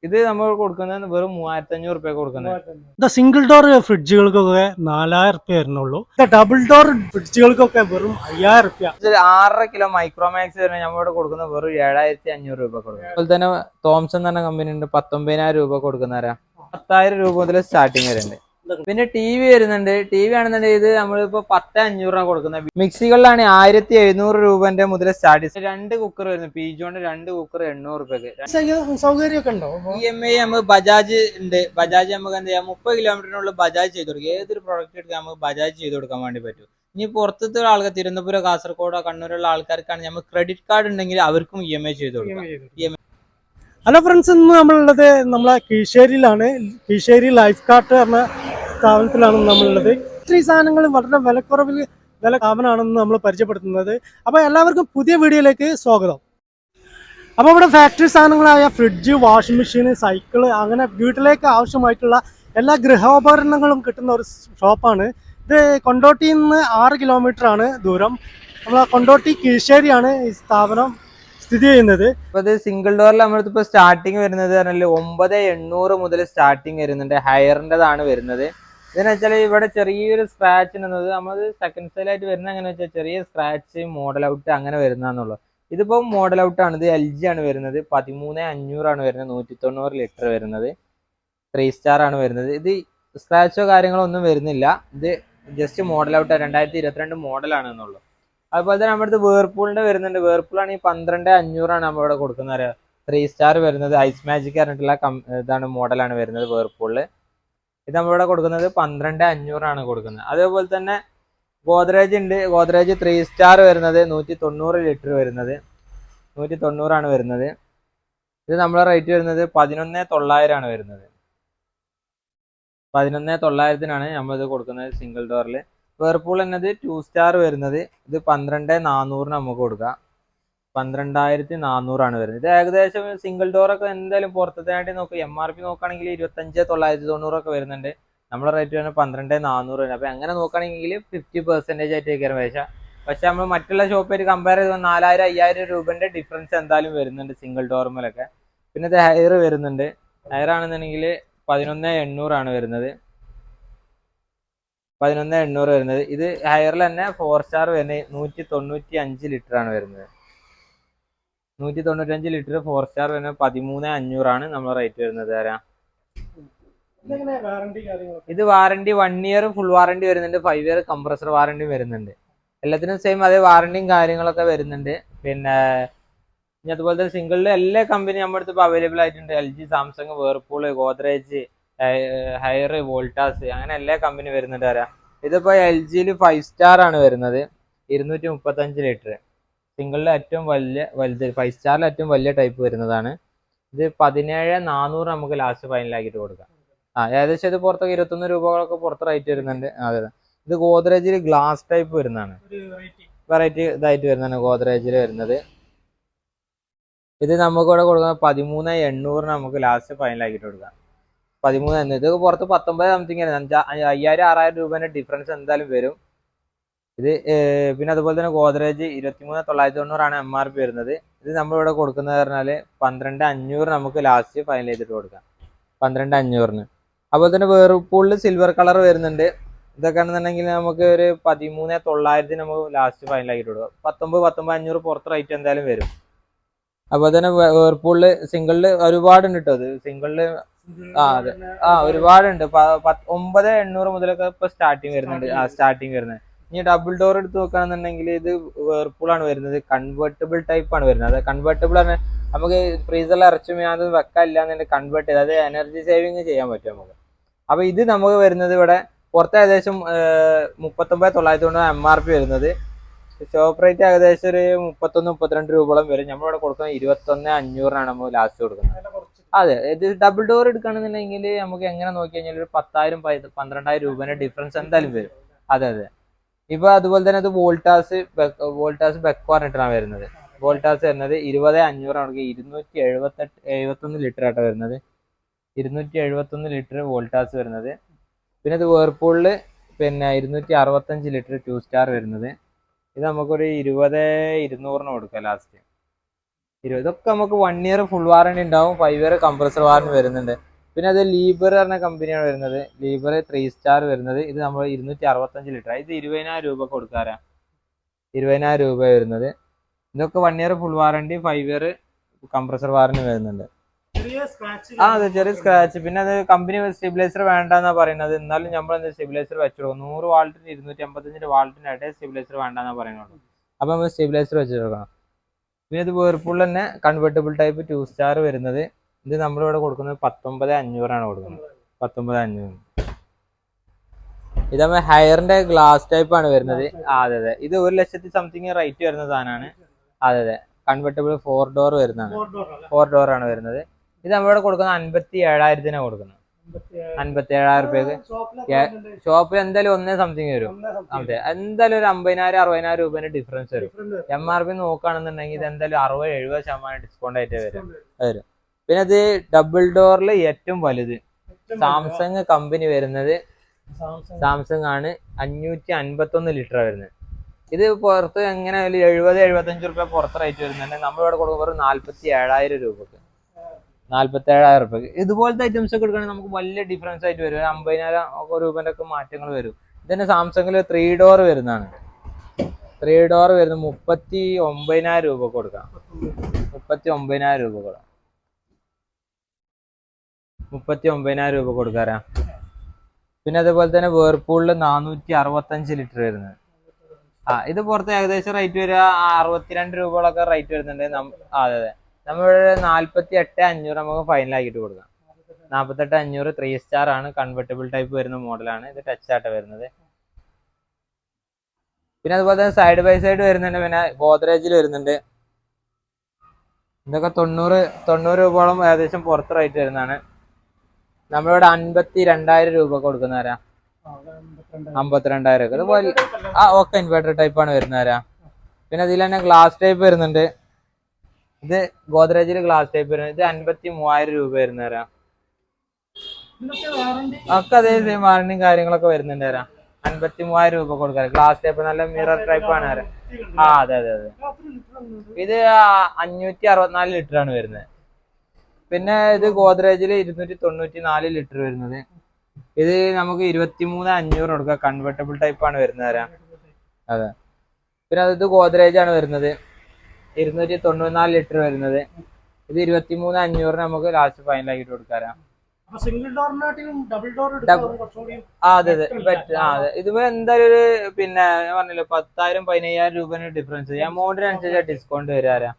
ഇത് നമ്മൾ കൊടുക്കുന്നത് വെറും 3500 കൊടുക്കുന്നത്. സിംഗിൾ ഡോർ ഫ്രിഡ്ജുകൾക്കൊക്കെ 4000 വരുന്നുള്ളൂ. ഡബിൾ ഡോർ ഫ്രിഡ്ജുകൾക്കൊക്കെ വെറും 5000. 6.5 കിലോ മൈക്രോമാക്സ് വരുന്നത് നമ്മളിവിടെ കൊടുക്കുന്നത് വെറും 7500 രൂപ കൊടുക്കുന്നത്. അതുപോലെ തന്നെ തോംസൺ എന്ന് പറഞ്ഞ കമ്പനി ഉണ്ട്, 19000 രൂപ കൊടുക്കുന്നവരാ. 10,000 രൂപ മുതൽ സ്റ്റാർട്ടിങ് വരുന്നുണ്ട്. പിന്നെ ടി വി വരുന്നുണ്ട്. ടി വി ആണെന്നുണ്ടെങ്കിൽ ഇത് നമ്മളിപ്പോ 10,500 കൊടുക്കുന്നത്. മിക്സികളിലാണ് 1700 രൂപന്റെ മുതൽ സ്റ്റാർട്ട്. 2 കുക്കർ വരുന്നു, പീജോണ്ട് 2 കുക്കർ 800 രൂപക്ക്. സൗകര്യമൊക്കെ ഉണ്ടോ? EMI നമുക്ക് ബജാജ് ഉണ്ട്. ബജാജ് നമുക്ക് എന്ത് ചെയ്യാം, 30 കിലോമീറ്ററിനുള്ള ബജാജ് ചെയ്ത് കൊടുക്കും. ഏതൊരു പ്രോഡക്റ്റ് എടുക്കാൻ നമുക്ക് ബജാജ് ചെയ്ത് കൊടുക്കാൻ വേണ്ടി പറ്റും. ഇനി പുറത്തത്തെ ആൾക്കാർ തിരുവനന്തപുരം, കാസർഗോഡോ, കണ്ണൂരുള്ള ആൾക്കാർക്കാണ് നമുക്ക് ക്രെഡിറ്റ് കാർഡ് ഉണ്ടെങ്കിൽ അവർക്കും EMI ചെയ്ത് കൊടുക്കാം. ഹലോ ഫ്രണ്ട്സ്, ഇന്ന് നമ്മളുള്ളത് നമ്മളെ കീഴ്ശേരിയിലാണ്. കീഴ്ശേരി ലൈഫ് കാർട്ട് എന്ന സ്ഥാപനത്തിലാണ് നമ്മളുള്ളത്. ഇത്രയും സാധനങ്ങൾ വളരെ വില സ്ഥാപനമാണെന്ന് നമ്മൾ പരിചയപ്പെടുത്തുന്നത്. അപ്പോൾ എല്ലാവർക്കും പുതിയ വീഡിയോയിലേക്ക് സ്വാഗതം. അപ്പോൾ ഇവിടെ ഫാക്ടറി സാധനങ്ങളായ ഫ്രിഡ്ജ്, വാഷിംഗ് മെഷീൻ, സൈക്കിള്, അങ്ങനെ വീട്ടിലേക്ക് ആവശ്യമായിട്ടുള്ള എല്ലാ ഗൃഹോപകരണങ്ങളും കിട്ടുന്ന ഒരു ഷോപ്പാണ് ഇത്. കൊണ്ടോട്ടിയിൽ നിന്ന് 6 കിലോമീറ്റർ ആണ് ദൂരം. നമ്മളെ കൊണ്ടോട്ടി കീഴ്ശേരിയാണ് ഈ സ്ഥാപനം സ്ഥിതി ചെയ്യുന്നത്. അപ്പൊ ഇത് സിംഗിൾ ഡോറിൽ നമ്മളിപ്പോ സ്റ്റാർട്ടിങ് വരുന്നത് പറഞ്ഞാൽ 9800 മുതൽ സ്റ്റാർട്ടിങ് വരുന്നുണ്ട്. ഹയറിൻ്റെതാണ് വരുന്നത്. ഇതെന്ന് വെച്ചാൽ ഇവിടെ ചെറിയൊരു സ്ക്രാച്ച് എന്നത് നമ്മൾ സെക്കൻഡ് സെയിലായിട്ട് വരുന്നത് എങ്ങനെ വെച്ചാൽ ചെറിയ സ്ക്രാച്ച്, മോഡൽ ഔട്ട് അങ്ങനെ വരുന്നതെന്നുള്ളൂ. ഇതിപ്പോ മോഡൽ ഔട്ട് ആണ്. ഇത് LG ആണ് വരുന്നത്. 13,500 ആണ് വരുന്നത്. 190 ലിറ്റർ വരുന്നത്. 3 സ്റ്റാർ ആണ് വരുന്നത്. ഇത് സ്ക്രാച്ചോ കാര്യങ്ങളോ ഒന്നും വരുന്നില്ല. ഇത് ജസ്റ്റ് മോഡൽ ഔട്ട് 2022 മോഡലാണ് എന്നുള്ളൂ. അതുപോലെ തന്നെ നമ്മുടെ അടുത്ത് വേർപൂളിന്റെ വരുന്നുണ്ട്. വേർപൂൾ ആണെങ്കിൽ 12,500 ആണ് നമ്മളിവിടെ കൊടുക്കുന്നത്. 3 സ്റ്റാർ വരുന്നത്. ഐസ് മാജിക് പറഞ്ഞിട്ടുള്ള ഇതാണ് മോഡലാണ് വരുന്നത് വേർപൂളില്. ഇത് നമ്മളിവിടെ കൊടുക്കുന്നത് 12,500 ആണ് കൊടുക്കുന്നത്. അതേപോലെ തന്നെ ഗോദ്രേജ് ഉണ്ട്. ഗോദ്രേജ് 3 സ്റ്റാർ വരുന്നത്. 190 ലിറ്റർ വരുന്നത്. 190 ആണ് വരുന്നത്. ഇത് നമ്മളെ റേറ്റ് വരുന്നത് 11,900 ആണ് വരുന്നത്. 11,900 നമ്മളിത് കൊടുക്കുന്നത് സിംഗിൾ ഡോറിൽ. വേർപൂൾ എന്നത് 2 സ്റ്റാർ വരുന്നത്. ഇത് 12,400 നമുക്ക് കൊടുക്കാം. 12,400 ആണ് വരുന്നത്. ഇത് ഏകദേശം സിംഗിൾ ഡോറൊക്കെ എന്തായാലും പുറത്തതിനായിട്ട് നോക്കുക. MRP നോക്കുകയാണെങ്കിൽ 25,990 ഒക്കെ വരുന്നുണ്ട്. നമ്മളെ റേറ്റ് വരുന്നത് 12,400. അപ്പൊ അങ്ങനെ നോക്കുകയാണെങ്കിൽ 50% ആയിട്ട് കയറും പൈസ. പക്ഷെ നമ്മൾ മറ്റുള്ള ഷോപ്പായിട്ട് കമ്പയർ ചെയ്ത് 4,000-5,000 രൂപന്റെ ഡിഫറൻസ് എന്തായാലും വരുന്നുണ്ട് സിംഗിൾ ഡോർമലൊക്കെ. പിന്നെ ഇത് ഹയർ വരുന്നുണ്ട്. ഹയർ ആണെന്നുണ്ടെങ്കിൽ 11,800 ആണ് വരുന്നത്. 11,800 വരുന്നത്. ഇത് ഹയറിൽ തന്നെ 4 സ്റ്റാർ വരുന്നത്. 195 ലിറ്റർ ആണ് വരുന്നത്. 195 ലിറ്റർ 4 സ്റ്റാർ വരുന്നത് 13,500 ആണ് നമ്മളെ റേറ്റ് വരുന്നത്. ഇത് വാറണ്ടി 1 ഇയർ ഫുൾ വാറണ്ടി വരുന്നുണ്ട്. 5 ഇയർ കംപ്രസർ വാറണ്ടി വരുന്നുണ്ട്. എല്ലാത്തിനും സെയിം അതേ വാറണ്ടിയും കാര്യങ്ങളൊക്കെ വരുന്നുണ്ട്. പിന്നെ ഇനി അതുപോലെ തന്നെ സിംഗിളിൽ എല്ലാ കമ്പനി നമ്മുടെ അടുത്ത് ഇപ്പോൾ അവൈലബിൾ ആയിട്ടുണ്ട്. LG, Samsung, Whirlpool, Godrej, higher, Voltas, അങ്ങനെ എല്ലാ കമ്പനി വരുന്നുണ്ട്. ഇതിപ്പോ LGയിൽ 5 സ്റ്റാർ ആണ് വരുന്നത്. 235 ലിറ്റർ സിംഗിളിലെ ഏറ്റവും വലുത് 5 സ്റ്റാറിലെ ഏറ്റവും വലിയ ടൈപ്പ് വരുന്നതാണ്. ഇത് 17,400 നമുക്ക് ലാസ്റ്റ് ഫൈനലാക്കിയിട്ട് കൊടുക്കാം. ഏകദേശം ഇത് പുറത്തൊക്കെ 21 രൂപകളൊക്കെ പുറത്ത് റേറ്റ് വരുന്നുണ്ട്. അതെ. ഇത് ഗോദ്രേജിൽ ഗ്ലാസ് ടൈപ്പ് വരുന്നതാണ്. വെറൈറ്റി ഇതായിട്ട് വരുന്നതാണ് ഗോദ്രേജിൽ വരുന്നത്. ഇത് നമുക്ക് ഇവിടെ കൊടുക്കുന്നത് 13,800 നമുക്ക് ലാസ്റ്റ് ഫൈനലാക്കിയിട്ട് കൊടുക്കാം. 13,800. ഇത് പുറത്ത് 19 സംതിങ് 5,000-6,000 രൂപേന്റെ ഡിഫറൻസ് എന്തായാലും വരും. ഇത് പിന്നെ അതുപോലെ തന്നെ ഗോദ്രേജ് 23,990 ആണ് MRP വരുന്നത്. ഇത് നമ്മളിവിടെ കൊടുക്കുന്നത് പറഞ്ഞാല് 12,500 നമുക്ക് ലാസ്റ്റ് ഫൈനൽ ചെയ്തിട്ട് കൊടുക്കാം. 12,500. അതുപോലെ തന്നെ വേർപൂളിൽ സിൽവർ കളർ വരുന്നുണ്ട്. ഇതൊക്കെ ആണെന്നുണ്ടെങ്കിൽ നമുക്ക് ഒരു 13,900 നമുക്ക് ലാസ്റ്റ് ഫൈനലാക്കിയിട്ട് കൊടുക്കാം. 19,500 പുറത്ത് റേറ്റ് എന്തായാലും വരും. അതുപോലെ തന്നെ വേർപൂളില് സിംഗിളില് ഒരുപാടുണ്ട് കേട്ടോ. അത് സിംഗിളില് അതെ ഒരുപാടുണ്ട്. 9,800 മുതലൊക്കെ ഇപ്പൊ സ്റ്റാർട്ടിങ് വരുന്നുണ്ട്. സ്റ്റാർട്ടിങ് വരുന്നത്. ഇനി ഡബിൾ ഡോർ എടുത്ത് നോക്കുകയാണെന്നുണ്ടെങ്കിൽ ഇത് വേർപൂൾ ആണ് വരുന്നത്. കൺവേർട്ടബിൾ ടൈപ്പ് ആണ് വരുന്നത്. അത് കൺവേർട്ടബിൾ ആണ്. നമുക്ക് ഫ്രീസറിൽ ഇറച്ചും അത് വെക്കാനില്ല എന്നുണ്ടെങ്കിൽ കൺവേർട്ട് ചെയ്ത് അത് എനർജി സേവിങ് ചെയ്യാൻ പറ്റും നമുക്ക്. അപ്പൊ ഇത് നമുക്ക് വരുന്നത് ഇവിടെ പുറത്ത് ഏകദേശം 39,990 MRP വരുന്നത്. ഷോപ്പ് റേറ്റ് ഏകദേശം ഒരു 31-32 രൂപയോളം വരും. നമ്മളിവിടെ കൊടുക്കുന്നത് 21,500 നമ്മൾ ലാസ്റ്റ് കൊടുക്കുന്നത്. അതെ, ഇത് ഡബിൾ ഡോർ എടുക്കുകയാണെന്നുണ്ടെങ്കിൽ നമുക്ക് എങ്ങനെ നോക്കി കഴിഞ്ഞാൽ ഒരു 10,000-12,000 രൂപേന്റെ ഡിഫറൻസ് എന്തായാലും വരും. അതെ. ഇപ്പൊ അതുപോലെ തന്നെ ഇത് വോൾട്ടാസ് ബെക്ക് പറഞ്ഞിട്ടാണ് വരുന്നത്. വോൾട്ടാസ് വരുന്നത് 20,500 നമുക്ക് 271 ലിറ്റർ ആയിട്ട് വരുന്നത്. 271 ലിറ്റർ വോൾട്ടാസ് വരുന്നത്. പിന്നെ ഇത് വേർപൂളില് പിന്നെ 265 ലിറ്റർ 2 സ്റ്റാർ വരുന്നത്. ഇത് നമുക്കൊരു 20,200 കൊടുക്കാം ലാസ്റ്റ്. ഇതൊക്കെ നമുക്ക് 1 ഇയർ ഫുൾ വാറണ്ടി ഉണ്ടാവും, 5 ഇയർ കംപ്രസർ വാറണ്ടി വരുന്നുണ്ട്. പിന്നെ അത് ലീബർ പറഞ്ഞ കമ്പനിയാണ് വരുന്നത്, ലീബർ 3 സ്റ്റാർ വരുന്നത്. ഇത് നമ്മൾ 265 ലിറ്റർ, ഇത് 20,000 രൂപ കൊടുക്കാറാ, 20,000 രൂപ വരുന്നത്. ഇതൊക്കെ 1 year full warranty, 5 year compressor warranty വരുന്നുണ്ട്. അതെ, ചെറിയ സ്ക്രാച്ച്. പിന്നെ അത് കമ്പനി സ്റ്റെബിലൈസർ വേണ്ടെന്നാ പറയുന്നത്, എന്നാലും നമ്മൾ സ്റ്റെബിലൈസർ വെച്ചോളൂ. 100 വാൾട്ടിന് 255 വാൾട്ടിന് ഇടയിൽ സ്റ്റെബിലൈസർ വേണ്ടെന്നാ പറയുന്നത്. അപ്പൊ നമ്മൾ സ്റ്റെബിലൈസർ വെച്ച് കൊടുക്കണം. പിന്നെ ഇത് വേർപൂൾ തന്നെ കൺവെർട്ടബിൾ ടൈപ്പ് 2 സ്റ്റാർ വരുന്നത്. ഇത് നമ്മളിവിടെ കൊടുക്കുന്നത് 19,500 കൊടുക്കുന്നത്, 19,500. ഇത് നമ്മൾ ഹയറിന്റെ ഗ്ലാസ് ടൈപ്പ് ആണ് വരുന്നത്. അതെ അതെ, ഇത് 1,00,000 സംതിങ് റേറ്റ് വരുന്ന സാധനമാണ്. അതെ അതെ, കൺവെർട്ടബിൾ 4 ഡോർ വരുന്നതാണ്, 4 ഡോർ ആണ് വരുന്നത്. ഇത് നമ്മളിവിടെ കൊടുക്കുന്നത് 57,000 കൊടുക്കുന്നത്, 57,000 രൂപയ്ക്ക്. ഷോപ്പിൽ എന്തായാലും 1 സംതിങ് വരും. അതെ, എന്തായാലും ഒരു 50,000-60,000 രൂപേന്റെ ഡിഫറൻസ് വരും. MRP നോക്കുകയാണെന്നുണ്ടെങ്കിൽ ഇത് എന്തായാലും 60-70% ഡിസ്കൗണ്ട് ആയിട്ട് വരും. പിന്നെ ഇത് ഡബിൾ ഡോറിൽ ഏറ്റവും വലുത് സാംസങ് കമ്പനി വരുന്നത്, സാംസങ് ആണ്. 551 ലിറ്റർ വരുന്നത്. ഇത് പുറത്ത് എങ്ങനെ 70-75 രൂപ പുറത്ത് റേറ്റ് വരുന്നുണ്ട്. നമ്മളിവിടെ കൊടുക്കുമ്പോൾ 47,000 രൂപക്ക്, 47,000 രൂപക്ക്. ഇതുപോലത്തെ ഐറ്റംസ് ഒക്കെ എടുക്കുകയാണെങ്കിൽ നമുക്ക് വലിയ ഡിഫറൻസ് ആയിട്ട് വരും, 50,000 രൂപന്റെ ഒക്കെ മാറ്റങ്ങൾ വരും. ഇതന്നെ സാംസങ്ങിൽ 3 ഡോർ വരുന്നതാണ്, 3 ഡോർ വരുന്നത് 39,000 രൂപ കൊടുക്കാം, 39,000 രൂപ കൊടുക്കാം, 39,000 രൂപ കൊടുക്കാറാ. പിന്നെ അതേപോലെ തന്നെ വേർപൂളിൽ 465 ലിറ്റർ വരുന്നത്. ഇത് പുറത്ത് ഏകദേശം റേറ്റ് വരിക 62 രൂപകളൊക്കെ റേറ്റ് വരുന്നുണ്ട്. അതെ അതെ, നമ്മളിവിടെ 48,500 നമുക്ക് ഫൈനൽ ആക്കിയിട്ട് കൊടുക്കാം. 48,500 3 സ്റ്റാർ ആണ്, കൺവെർട്ടബിൾ ടൈപ്പ് വരുന്ന മോഡലാണ്. ഇത് ടച്ച് ആയിട്ട് വരുന്നത്. പിന്നെ അതുപോലെ തന്നെ സൈഡ് ബൈ സൈഡ് വരുന്നുണ്ട്. പിന്നെ ഗോദ്രേജിൽ വരുന്നുണ്ട്. ഇതൊക്കെ 90 രൂപയോളം ഏകദേശം പുറത്ത് റേറ്റ് വരുന്നതാണ്. നമ്മളിവിടെ 52,000 രൂപ കൊടുക്കുന്നവരാ, 52,000 ഇതുപോലെ. ഓക്കെ, ഇൻവെർട്ടർ ടൈപ്പ് ആണ് വരുന്നവരാ. പിന്നെ അതിൽ തന്നെ ഗ്ലാസ് ടൈപ്പ് വരുന്നുണ്ട്. ഇത് ഗോദ്രേജിൽ ഗ്ലാസ് ടൈപ്പ് വരുന്നത്. ഇത് 53,000 രൂപ വരുന്നവരാ. ഒക്കെ അതേ സെയിം വാറണ്ടിയും കാര്യങ്ങളൊക്കെ വരുന്നുണ്ട് വരാം. 53,000 രൂപ കൊടുക്കാം. ഗ്ലാസ് ടൈപ്പ് നല്ല മിറർ ടൈപ്പ് ആണ് വരാം. അതെ അതെ അതെ. ഇത് 564 ലിറ്റർ ആണ് വരുന്നത്. പിന്നെ ഇത് ഗോദ്രേജിൽ 294 ലിറ്റർ വരുന്നത്. ഇത് നമുക്ക് 23,500 കൊടുക്കാം. കൺവെർട്ടബിൾ ടൈപ്പ് ആണ് വരുന്നത് തരാം. അതെ. പിന്നെ ഇത് ഗോദ്രേജ് ആണ് വരുന്നത്, 294 ലിറ്റർ വരുന്നത്. ഇത് 23,500 നമുക്ക് ലാസ്റ്റ് ഫൈനൽ ആക്കിയിട്ട് കൊടുക്കാം. അതെ അതെ, അതെ. ഇതിപ്പോ എന്തായാലും ഒരു പിന്നെ ഞാൻ പറഞ്ഞില്ല 10,000-15,000 രൂപേന്റെ ഡിഫറൻസ്, എമൗണ്ടിനനുസരിച്ച് ഡിസ്കൗണ്ട് വരാറാ.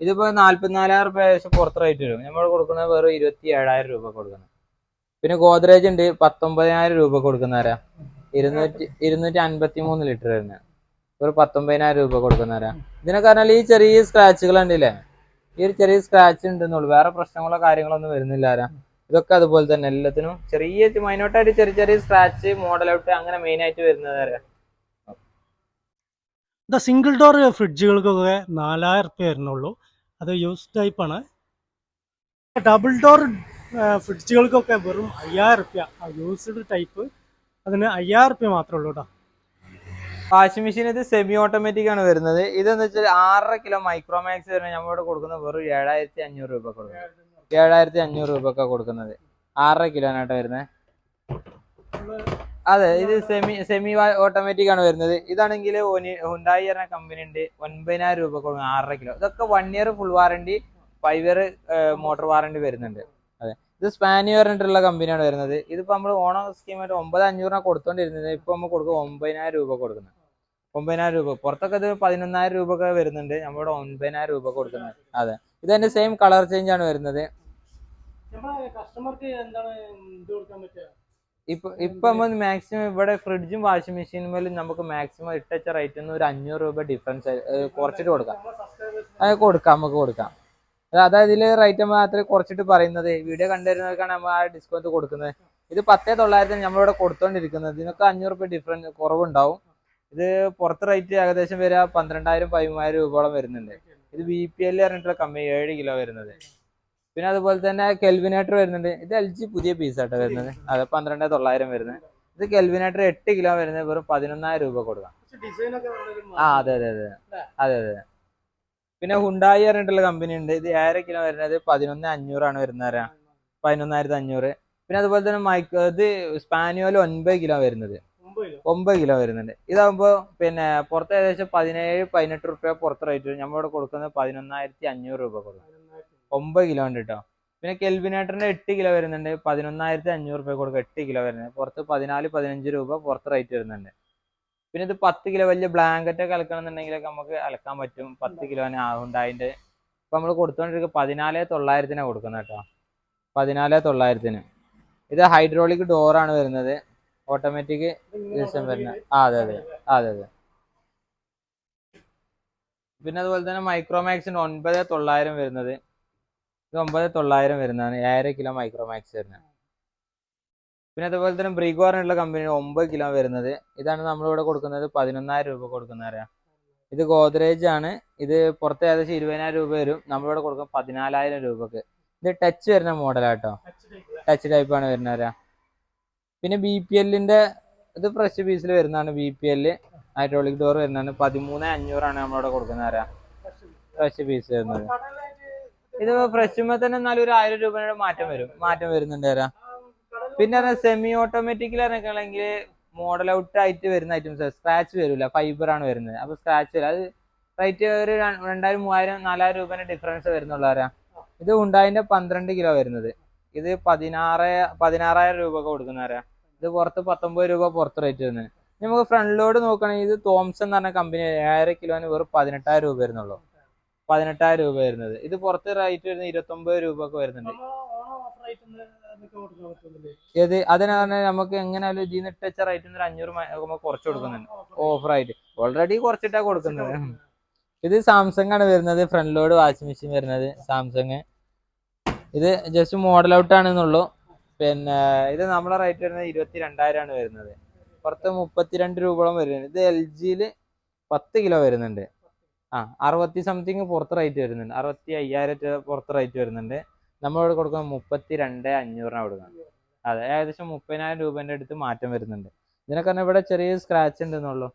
ഇതിപ്പോ 44,000 രൂപ ഏകദേശം പുറത്ത് റേറ്റ് വരും. നമ്മൾ കൊടുക്കുന്നത് വെറും 27,000 രൂപ കൊടുക്കുന്നത്. പിന്നെ ഗോദ്രേജ് ഉണ്ട് 19,000 രൂപ കൊടുക്കുന്നവരാ, 253 ലിറ്റർ വരുന്നത്. ഒരു 19,000 രൂപ കൊടുക്കുന്നവരാ. ഇതിനൊക്കെ പറഞ്ഞാൽ ഈ ചെറിയ സ്ക്രാച്ചുകൾ ഉണ്ടല്ലേ, ഈ ഒരു ചെറിയ സ്ക്രാച്ച് ഉണ്ടെന്നുള്ളൂ, വേറെ പ്രശ്നങ്ങളോ കാര്യങ്ങളോ ഒന്നും വരുന്നില്ല ആരാ. ഇതൊക്കെ അതുപോലെ തന്നെ എല്ലാത്തിനും ചെറിയ മൈനോട്ടായിട്ട് ചെറിയ ചെറിയ സ്ക്രാച്ച് മോഡൽ ഔട്ട് അങ്ങനെ മെയിൻ ആയിട്ട് വരുന്നത്. സിംഗിൾ ഡോർ ഫ്രിഡ്ജുകൾക്കൊക്കെ 4,000 റുപ്യ വരുന്നുള്ളൂ, അത് യൂസ് ടൈപ്പ് ആണ്. ഡബിൾ ഡോർ ഫ്രിഡ്ജുകൾക്കൊക്കെ വെറും 5,000 റുപ്യ, യൂസ്ഡ് ടൈപ്പ്, അതിന് 5,000 റുപ്യ മാത്രമേ ഉള്ളൂ കേട്ടോ. വാഷിംഗ് മെഷീൻ ഇത് സെമി ഓട്ടോമാറ്റിക് ആണ് വരുന്നത്. ഇതെന്ന് വെച്ചാൽ 6.5 കിലോ മൈക്രോമാക്സ് വരുന്നത് നമ്മളിവിടെ കൊടുക്കുന്നത് വെറും 7,500 രൂപ കൊടുക്കുന്നത്, 7,500 രൂപ കൊടുക്കുന്നത്. 6.5 കിലോനായിട്ട് വരുന്നത്. അതെ, ഇത് സെമി ഓട്ടോമാറ്റിക് ആണ് വരുന്നത്. ഇതാണെങ്കിൽ ഹുണ്ടായി പറഞ്ഞ കമ്പനി ഉണ്ട്, 9,000 രൂപ കൊടുക്കുന്നത് 6.5 കിലോ. ഇതൊക്കെ 1 year full warranty, 5 year motor warranty വരുന്നുണ്ട്. അതെ, ഇത് സ്പാനി പറഞ്ഞിട്ടുള്ള കമ്പനിയാണ് വരുന്നത്. ഇതിപ്പോ നമ്മൾ ഓണം സ്കീമായിട്ട് 9,500 കൊടുത്തോണ്ടിരുന്നത്, ഇപ്പൊ നമ്മൾ കൊടുക്കും 9,000 രൂപ കൊടുക്കുന്നത്, 9,000 രൂപ. പുറത്തൊക്കെ ഇത് 11,000 രൂപ ഒക്കെ വരുന്നുണ്ട്, നമ്മളിവിടെ 9,000 രൂപ കൊടുക്കുന്നത്. അതെ, ഇത് തന്നെ സെയിം കളർ ചേഞ്ച് ആണ് വരുന്നത്. ഇപ്പൊ നമ്മൾ മാക്സിമം ഇവിടെ ഫ്രിഡ്ജും വാഷിംഗ് മെഷീനും മേലും നമുക്ക് മാക്സിമം ഇട്ടച്ച റേറ്റ് ഒരു 500 രൂപ ഡിഫറൻസ് കുറച്ചിട്ട് കൊടുക്കാം. അത് കൊടുക്കാം, നമുക്ക് കൊടുക്കാം. അതായത് ഇതില് റേറ്റ് മാത്രമേ കുറച്ചിട്ട് പറയുന്നത്. വീഡിയോ കണ്ടുവരുന്നവർക്കാണ് നമ്മൾ ആ ഡിസ്കൗണ്ട് കൊടുക്കുന്നത്. ഇത് 10,900 നമ്മളിവിടെ കൊടുത്തോണ്ടിരിക്കുന്നത്. ഇതിനൊക്കെ 500 രൂപ ഡിഫറൻസ് കുറവുണ്ടാവും. ഇത് പുറത്ത് റേറ്റ് ഏകദേശം വരിക 12,000-13,000 രൂപയോളം വരുന്നുണ്ട്. ഇത് BPL പറഞ്ഞിട്ടുള്ള കമ്പനി 7 കിലോ വരുന്നത്. പിന്നെ അതുപോലെ തന്നെ കെൽവിനേറ്റർ വരുന്നുണ്ട്. ഇത് LG പുതിയ പീസായിട്ട് വരുന്നത്. അത് 12,900 വരുന്നത്. ഇത് കെൽവിനേറ്റർ 8 കിലോ വരുന്നത് വെറും 11,000 രൂപ കൊടുക്കാം. അതെ അതെ അതെ അതെ അതെ. പിന്നെ ഹുണ്ടായി പറഞ്ഞിട്ടുള്ള കമ്പനി ഉണ്ട്. ഇത് 1.5 കിലോ വരുന്നത് 11,500 വരുന്നത്, 11,500. പിന്നെ അതുപോലെ തന്നെ ഇത് സ്പാനിയോല് 9 കിലോ വരുന്നത്, 9 കിലോ വരുന്നുണ്ട്. ഇതാകുമ്പോ പിന്നെ പുറത്ത് ഏകദേശം 17-18 റുപ്യ പുറത്ത് റേറ്റ് വരും. നമ്മളിവിടെ കൊടുക്കുന്നത് 11,500 രൂപ കൊടുക്കും. 9 കിലോ ഉണ്ട് കേട്ടോ. പിന്നെ കെൽവിനേറ്ററിന്റെ 8 കിലോ വരുന്നുണ്ട്, 11,500 രൂപ കൊടുക്കും. 8 കിലോ വരുന്നത് പുറത്ത് 14-15 രൂപ പുറത്ത് റേറ്റ് വരുന്നുണ്ട്. പിന്നെ ഇത് 10 കിലോ വലിയ ബ്ലാങ്കറ്റ് ഒക്കെ അലക്കണം എന്നുണ്ടെങ്കിലൊക്കെ നമുക്ക് അലക്കാൻ പറ്റും. 10 കിലോന് ഉണ്ടായിന്റെ ഇപ്പൊ നമ്മൾ കൊടുത്തോണ്ടിരിക്കുക 14,900 കൊടുക്കുന്നത് കേട്ടോ. 14,900. ഇത് ഹൈഡ്രോളിക് ഡോറാണ് വരുന്നത്, ഓട്ടോമാറ്റിക് സിസ്റ്റം വരുന്നത്. അതെ അതെ അതെ അതെ. പിന്നെ അതുപോലെ തന്നെ മൈക്രോമാക്സിന് 9,900 വരുന്നത്. ഇത് 9,900 വരുന്നതാണ്, 1.5 കിലോ മൈക്രോമാക്സ് വരുന്നത്. പിന്നെ അതുപോലെ തന്നെ ബ്രിഗോറിനുള്ള കമ്പനി 9 കിലോ വരുന്നത്. ഇതാണ് നമ്മളിവിടെ കൊടുക്കുന്നത് 11,000 രൂപ കൊടുക്കുന്നത്. ഇത് ഗോദ്രേജ് ആണ്. ഇത് പുറത്ത് ഏകദേശം 20,000 രൂപ വരും. നമ്മളിവിടെ കൊടുക്കും 14,000 രൂപക്ക്. ഇത് ടച്ച് വരുന്ന മോഡലാട്ടോ, ടച്ച് ടൈപ്പ് ആണ് വരുന്നവരാ. പിന്നെ BPLന്റെ ഇത് ഫ്രഷ് പീസിൽ വരുന്നതാണ്. BPL ഹൈഡ്രോളിക് ഡോർ വരുന്നതാണ്. 13,500 നമ്മളിവിടെ കൊടുക്കുന്നവരാ, ഫ്രഷ് പീസ് വരുന്നത്. ഇത് ഫ്രഷുമ്പോ തന്നെ എന്നാലും ഒരു 1,000 രൂപയുടെ മാറ്റം വരുന്നുണ്ട് വരാ. പിന്നെ സെമി ഓട്ടോമാറ്റിക്കിലാണെങ്കിൽ മോഡൽ ഔട്ട് ആയിട്ട് വരുന്ന ഐറ്റംസ് സ്ക്രാച്ച് വരില്ല, ഫൈബർ ആണ് വരുന്നത്. അപ്പൊ സ്ക്രാച്ച് വരും. അത് റേറ്റ് ഒരു 2,000, 3,000, 4,000 രൂപേന്റെ ഡിഫറൻസ് വരുന്നുള്ളവരാ. ഇത് ഉണ്ടായിന്റെ 12 കിലോ വരുന്നത്. ഇത് 16,000 രൂപ കൊടുക്കുന്നവരാ. ഇത് പുറത്ത് 19 രൂപ പുറത്ത് റേറ്റ് വരുന്നത്. നമുക്ക് ഫ്രണ്ട് ലോഡ് നോക്കുകയാണെങ്കിൽ ഇത് തോംസൺ എന്ന് പറഞ്ഞ കമ്പനി 1.5 കിലോന് വെറും 18,000 രൂപ വരുന്നുള്ളൂ. 18,000 രൂപ വരുന്നത്. ഇത് പുറത്ത് റേറ്റ് വരുന്നത് 29 രൂപ ഒക്കെ വരുന്നുണ്ട്. ഏത് അതിനാണ് നമുക്ക് എങ്ങനെയാലും ഇതിന് ഇട്ട റേറ്റ് 500 കുറച്ച് കൊടുക്കുന്നുണ്ട് ഓഫറായിട്ട്. ഓൾറെഡി കുറച്ചിട്ടാ കൊടുക്കുന്നത്. ഇത് സാംസങ് ആണ് വരുന്നത്, ഫ്രണ്ട് ലോഡ് വാഷിംഗ് മെഷീൻ വരുന്നത് സാംസങ്. ഇത് ജസ്റ്റ് മോഡൽ ഔട്ട് ആണെന്നുള്ളൂ. പിന്നെ ഇത് നമ്മളെ റേറ്റ് വരുന്നത് 22,000 ആണ് വരുന്നത്. പുറത്ത് 32 രൂപയോളം വരുന്നത്. ഇത് LGയിൽ 10 കിലോ വരുന്നുണ്ട്. 60 സംതിങ് പുറത്ത് റേറ്റ് വരുന്നുണ്ട്. 65,000 പുറത്ത് റേറ്റ് വരുന്നുണ്ട്. നമ്മളിവിടെ കൊടുക്കുന്നത് 32,500 കൊടുക്കുന്നത്. അതെ, ഏകദേശം 30,000 രൂപേന്റെ അടുത്ത് മാറ്റം വരുന്നുണ്ട്. ഇതിനൊക്കെ ഇവിടെ ചെറിയ സ്ക്രാച്ച് ഉണ്ടെന്നുള്ളൂ.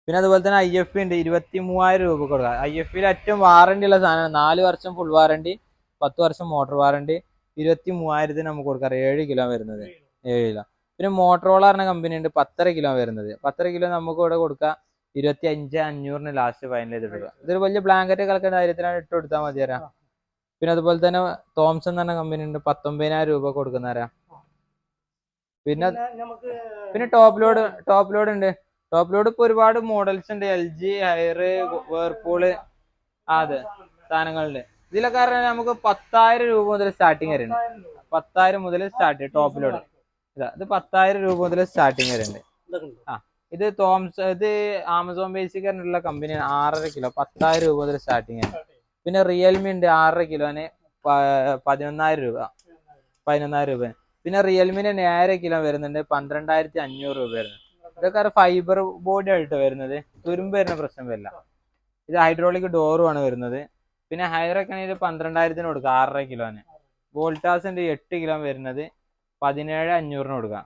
പിന്നെ അതുപോലെ തന്നെ IFB ഉണ്ട്, 23,000 രൂപ കൊടുക്കുക. IFBയിൽ ഏറ്റവും വാറണ്ടി ഉള്ള സാധനമാണ്. 4 വർഷം ഫുൾ വാറണ്ടി, 10 വർഷം മോട്ടോർ വാറണ്ടി. 23,000 നമുക്ക് കൊടുക്കാം. 7 കിലോ വരുന്നത്, 7 കിലോ. പിന്നെ മോട്ടറോള പറഞ്ഞ കമ്പനി ഉണ്ട്, 10.5 കിലോ വരുന്നത്. 10.5 കിലോ നമുക്ക് ഇവിടെ കൊടുക്കാം 25,500 ലാസ്റ്റ് ഫൈനൽ ചെയ്തിട്ട്. ഇതൊരു വലിയ ബ്ലാങ്കറ്റ് കളക്കുന്ന ധൈര്യത്തിലാണ് ഇട്ട് കൊടുത്താൽ മതിയാരാ. പിന്നെ അതുപോലെ തന്നെ തോംസൺ എന്ന് പറഞ്ഞ കമ്പനി ഉണ്ട്, 19,000 രൂപ കൊടുക്കുന്നവരാ. പിന്നെ ടോപ്പ് ലോഡ് ഉണ്ട്. ടോപ്പ് ലോഡ് ഇപ്പൊ ഒരുപാട് മോഡൽസ് ഉണ്ട്. LG, ഹയർ, വേർപൂള്, അതെ സാധനങ്ങളുണ്ട്. ഇതിലൊക്കെ പറഞ്ഞാൽ നമുക്ക് 10,000 രൂപ മുതൽ സ്റ്റാർട്ടിങ് വരുന്നുണ്ട്. 10,000 മുതൽ സ്റ്റാർട്ട് ടോപ്പ് ലോഡ്. ഇത് 10,000 രൂപ മുതൽ സ്റ്റാർട്ടിങ് വരുന്നുണ്ട്. ഇത് ഇത് ആമസോൺ ബേസിക് ആയിട്ടുള്ള കമ്പനിയാണ്. 6.5 കിലോ 10,000 രൂപ മുതൽ സ്റ്റാർട്ടിങ് ആണ്. പിന്നെ റിയൽമി ഉണ്ട് 6.5 കിലോന് 11,000 രൂപ, 11,000 രൂപ. പിന്നെ റിയൽമിന് 1.5 കിലോ വരുന്നുണ്ട്, 12,500 രൂപ വരുന്നത്. ഇതൊക്കെ ഫൈബർ ബോഡി ആയിട്ട് വരുന്നത്, തുരുമ്പ് വരുന്ന പ്രശ്നം വരില്ല. ഇത് ഹൈഡ്രോളിക് ഡോറും ആണ് വരുന്നത്. പിന്നെ ഹയറൊക്കെ ആണെങ്കിൽ 12,000 കൊടുക്കാം 6.5 കിലോന്. വോൾട്ടാസ് ഉണ്ട് 8 കിലോ വരുന്നത്, 17,500 കൊടുക്കാം.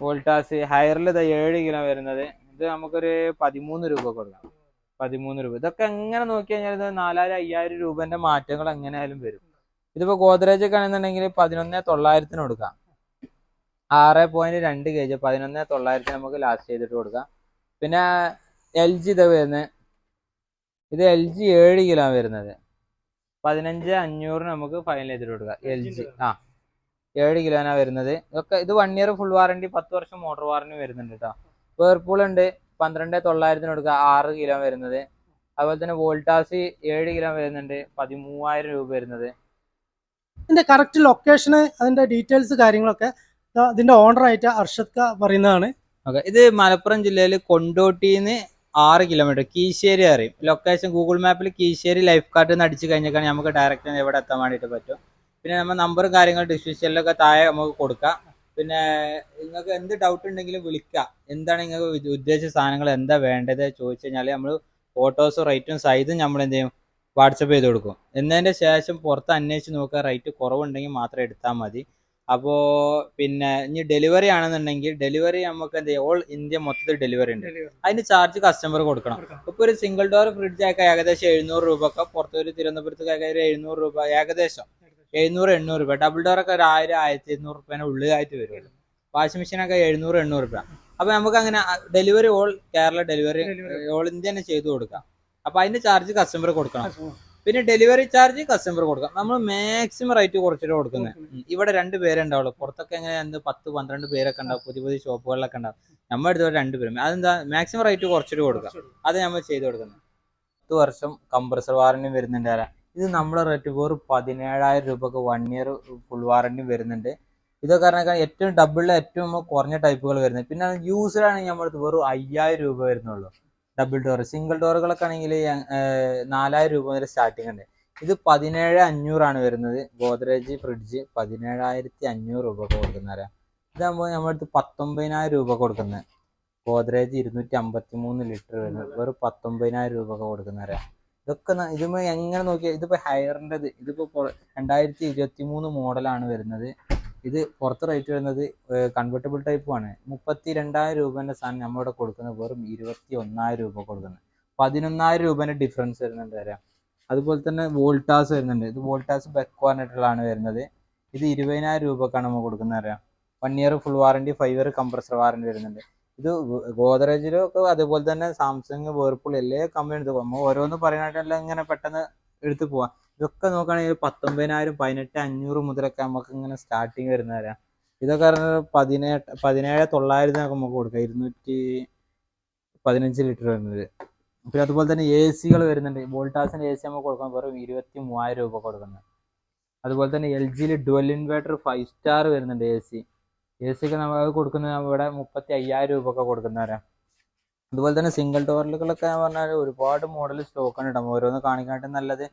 വോൾട്ടാസ് ഹയറിൽ 7 കിലോ വരുന്നത്, ഇത് നമുക്കൊരു 13 രൂപ കൊടുക്കാം. 13 രൂപ. ഇതൊക്കെ എങ്ങനെ നോക്കി കഴിഞ്ഞാൽ 4,000-5,000 രൂപന്റെ മാറ്റങ്ങൾ എങ്ങനെയായാലും വരും. ഇതിപ്പോ ഗോദ്രേജ് ഒക്കെ ആണെന്നുണ്ടെങ്കിൽ 11,900 കൊടുക്കാം. 6.2 kg 11,900 നമുക്ക് ലാസ്റ്റ് ചെയ്തിട്ട് കൊടുക്കാം. പിന്നെ LG ഇത് വരുന്നത്, ഇത് LG 7 കിലോ വരുന്നത്, 15,500 നമുക്ക് ഫൈനൽ ചെയ്തിട്ട് കൊടുക്കാം. LG 7 കിലോനാ വരുന്നത്. ഇതൊക്കെ ഇത് 1 ഇയർ ഫുൾ വാറണ്ടി, 10 വർഷം മോട്ടോർ വാറണ്ടി വരുന്നുണ്ട് കേട്ടോ. വേർപൂൾ ഉണ്ട് 12,900 കൊടുക്കുക, 6 കിലോ വരുന്നത്. അതുപോലെ തന്നെ വോൾട്ടാസ് 7 കിലോ വരുന്നുണ്ട്, 13,000 രൂപ വരുന്നത്. ഇതിന്റെ കറക്റ്റ് ലൊക്കേഷന്, അതിന്റെ ഡീറ്റെയിൽസ് കാര്യങ്ങളൊക്കെ ഇതിന്റെ ഓണർ ആയിട്ട് അർഷദ് പറയുന്നതാണ്. ഓക്കെ, ഇത് മലപ്പുറം ജില്ലയിൽ കൊണ്ടോട്ടിന്ന് 6 കിലോമീറ്റർ, കീശ്ശേരി അറിയും ലൊക്കേഷൻ. ഗൂഗിൾ മാപ്പിൽ കീശ്ശേരി ലൈഫ് കാർട്ട് എന്ന് അടിച്ചു കഴിഞ്ഞാൽ നമുക്ക് ഡയറക്റ്റ് എവിടെ എത്താൻ വേണ്ടിയിട്ട് പറ്റും. പിന്നെ നമ്മൾ നമ്പറും കാര്യങ്ങളും ഡിസ്ക്രിപ്ഷനിലൊക്കെ താഴെ നമുക്ക് കൊടുക്കാം. പിന്നെ നിങ്ങൾക്ക് എന്ത് ഡൗട്ട് ഉണ്ടെങ്കിലും വിളിക്കുക. എന്താണ് നിങ്ങൾക്ക് ഉദ്ദേശിച്ച സാധനങ്ങൾ എന്താ വേണ്ടത് ചോദിച്ചു കഴിഞ്ഞാൽ നമ്മൾ ഫോട്ടോസും റേറ്റും സൈസും നമ്മൾ എന്ത് ചെയ്യും, വാട്സപ്പ് ചെയ്ത് കൊടുക്കും. എന്നതിൻ്റെ ശേഷം പുറത്ത് അന്വേഷിച്ച് നോക്കുക. റേറ്റ് കുറവുണ്ടെങ്കിൽ മാത്രം എടുത്താൽ മതി. അപ്പോൾ പിന്നെ ഇനി ഡെലിവറി ആണെന്നുണ്ടെങ്കിൽ ഡെലിവറി നമുക്ക് എന്ത് ചെയ്യും, ഓൾ ഇന്ത്യ മൊത്തത്തിൽ ഡെലിവറി ഉണ്ട്. അതിന് ചാർജ് കസ്റ്റമർ കൊടുക്കണം. ഇപ്പൊ ഒരു സിംഗിൾ ഡോർ ഫ്രിഡ്ജ് ഒക്കെ ഏകദേശം 700 രൂപ, പുറത്ത് ഒരു തിരുവനന്തപുരത്ത് 700 രൂപ, ഏകദേശം 700-800 രൂപ. ഡബിൾ ഡോർ ഒക്കെ ഒരു 1000-1200 രൂപേനെ ഉള്ളിലായിട്ട് വരുമല്ലോ. വാഷിംഗ് മെഷീനൊക്കെ 700-800 രൂപ. അപ്പൊ നമുക്ക് അങ്ങനെ delivery all Kerala delivery all India തന്നെ ചെയ്തു കൊടുക്കാം. അപ്പൊ അതിന്റെ ചാർജ് കസ്റ്റമർ കൊടുക്കണം. പിന്നെ ഡെലിവറി ചാർജ് കസ്റ്റമർ കൊടുക്കാം. നമ്മൾ മാക്സിമം റേറ്റ് കുറച്ചിട്ട് കൊടുക്കുന്നത്. ഇവിടെ 2 പേരെ ഉണ്ടാവുള്ളൂ. പുറത്തൊക്കെ എങ്ങനെ 10-12 പേരൊക്കെ ഉണ്ടാവും, പുതിയ ഷോപ്പുകളിലൊക്കെ ഉണ്ടാവും. നമ്മുടെ അടുത്ത് 2 പേരും. അതെന്താ, മാക്സിമം റേറ്റ് കുറച്ചിട്ട് കൊടുക്കാം. അത് നമ്മൾ ചെയ്ത് കൊടുക്കുന്നത്. 10 വർഷം കംപ്രസർ വാറന്റി വരുന്നുണ്ട്. ഇത് നമ്മളെ റേറ്റ് വെറും 17,000 രൂപക്ക് 1 ഇയർ ഫുൾ വാറന്റി വരുന്നുണ്ട്. ഇതൊക്കെ പറഞ്ഞാൽ ഏറ്റവും ഡബിളിലെ ഏറ്റവും കുറഞ്ഞ ടൈപ്പുകൾ വരുന്നത്. പിന്നെ യൂസറാണെങ്കിൽ നമ്മുടെ വെറും 5,000 രൂപ വരുന്നുള്ളൂ. Double door. സിംഗിൾ ഡോറുകളൊക്കെ ആണെങ്കിൽ 4,000 രൂപ മുതൽ സ്റ്റാർട്ടിംഗ് ഉണ്ട്. ഇത് 17,500 വരുന്നത്. ഗോദ്രേജ് ഫ്രിഡ്ജ് 17,500 രൂപ കൊടുക്കുന്നവരാ. ഇതാകുമ്പോൾ നമ്മളടുത്ത് 19,000 രൂപ കൊടുക്കുന്നത്. ഗോദ്രേജ് 253 ലിറ്റർ വരുന്നത് വെറും 19,000 രൂപ കൊടുക്കുന്നവരാ. ഇതൊക്കെ ഇതിപ്പോ എങ്ങനെ നോക്കിയാൽ ഇതിപ്പോ ഹയറിൻ്റെത്. ഇതിപ്പോ 2023 മോഡലാണ് വരുന്നത്. ഇത് പുറത്ത് റേറ്റ് വരുന്നത് കൺവെർട്ടബിൾ ടൈപ്പ് ആണ്. 32,000 രൂപേന്റെ സാധനം നമ്മളിവിടെ കൊടുക്കുന്നത് വെറും 21,000 രൂപ കൊടുക്കുന്നത്. 11,000 രൂപേന്റെ ഡിഫറൻസ് വരുന്നുണ്ട് വരാം. അതുപോലെ തന്നെ വോൾട്ടാസ് വരുന്നുണ്ട്. ഇത് വോൾട്ടാസ് ബെക്കോ പറഞ്ഞിട്ടുള്ളതാണ് വരുന്നത്. ഇത് 20,000 രൂപക്കാണ് നമ്മൾ കൊടുക്കുന്നത് അറിയാം. 1 year full warranty, 5 year compressor warranty വരുന്നുണ്ട്. ഇത് ഗോദ്രേജിലും ഒക്കെ അതുപോലെ തന്നെ സാംസങ്, വേർപൂൾ എല്ലാ കമ്പനി എടുത്ത് നമ്മൾ ഓരോന്ന് പറയാനായിട്ടെല്ലാം ഇങ്ങനെ പെട്ടെന്ന് എടുത്ത് പോവാം. ഇതൊക്കെ നോക്കുകയാണെങ്കിൽ 19,000, 18,500 മുതലൊക്കെ നമുക്ക് ഇങ്ങനെ സ്റ്റാർട്ടിങ് വരുന്ന തരാം. ഇതൊക്കെ 17,900 നമുക്ക് കൊടുക്കാം. 215 ലിറ്റർ വരുന്നത്. പിന്നെ അതുപോലെ തന്നെ എ സികൾ വരുന്നുണ്ട്. വോൾട്ടാസിന്റെ എ സി നമുക്ക് കൊടുക്കാൻ വെറും 23,000 രൂപ കൊടുക്കുന്നത്. അതുപോലെ തന്നെ എൽ ജിയിൽ ഡുവൽ ഇൻവേർട്ടർ 5 സ്റ്റാർ വരുന്നുണ്ട്. എ സി ഒക്കെ നമ്മൾ കൊടുക്കുന്നത് ഇവിടെ 35,000 രൂപ ഒക്കെ കൊടുക്കുന്നവരാ. അതുപോലെ തന്നെ സിംഗിൾ ഡോറുകളൊക്കെ പറഞ്ഞാൽ ഒരുപാട് മോഡൽ സ്റ്റോക്കാണ് ഇടാം. ഓരോന്ന് കാണിക്കാനായിട്ട് നല്ലത്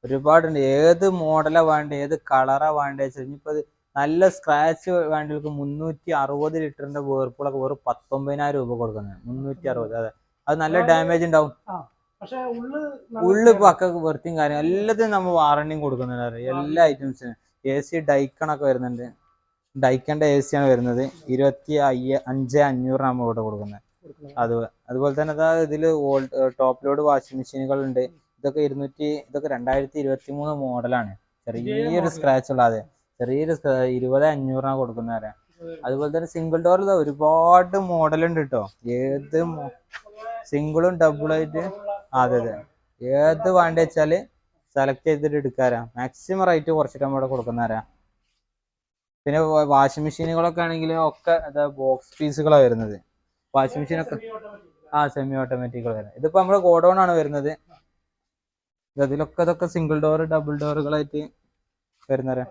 ഒരുപാടുണ്ട്. ഏത് മോഡലാണ് വേണ്ടത്, ഏത് കളറാണ് വേണ്ടത്, ഇനിയിപ്പോൾ നല്ല സ്ക്രാച്ച് വേണ്ടവർക്ക് 360 ലിറ്ററിന്റെ വേർപൂളൊക്കെ വെറും 19,000 രൂപ കൊടുക്കുന്നത്. 360. അതെ, അത് നല്ല ഡാമേജ് ഉണ്ടാവും. ഉള്ളു പക്ക വൃത്തിയും കാര്യം എല്ലാത്തിനും നമ്മൾ വാറണ്ടിയും കൊടുക്കുന്നുണ്ട്. എല്ലാ ഐറ്റംസിനും. എ സി ഡൈക്കണൊക്കെ വരുന്നുണ്ട്. ഡൈക്കന്റെ എ സി ആണ് വരുന്നത്. 25,500 നമ്മൾ ഇവിടെ കൊടുക്കുന്നത്. അതുപോലെ തന്നെ ഇതില് ടോപ്പ് ലോഡ് വാഷിംഗ് മെഷീനുകൾ ഉണ്ട്. ഇതൊക്കെ 2023 മോഡലാണ്. ചെറിയൊരു സ്ക്രാച്ച് ഉള്ള. അതെ, ചെറിയൊരു 20,500 കൊടുക്കുന്നവരാ. അതുപോലെ തന്നെ സിംഗിൾ ഡോറിൽ ഒരുപാട് മോഡൽ ഉണ്ട് കേട്ടോ. ഏത് സിംഗിളും ഡബിളായിട്ട്. അതെ, ഏത് വേണ്ട വെച്ചാല് സെലക്ട് ചെയ്തിട്ട് എടുക്കാരാ. മാക്സിമം റേറ്റ് കുറച്ചിട്ട് നമ്മളിവിടെ കൊടുക്കുന്നവരാ. പിന്നെ വാഷിംഗ് മെഷീനുകളൊക്കെ ആണെങ്കിൽ ഒക്കെ ബോക്സ് പീസുകളാണ് വരുന്നത്. വാഷിംഗ് മെഷീനൊക്കെ സെമി ഓട്ടോമാറ്റിക്കുകൾ വരുന്നത്. ഇതിപ്പോ നമ്മുടെ ഗോഡൗൺ ആണ് വരുന്നത്. ഇതിലൊക്കെ ഇതൊക്കെ സിംഗിൾ ഡോർ, ഡബിൾ ഡോറുകളായിട്ട് വരുന്നവരാ.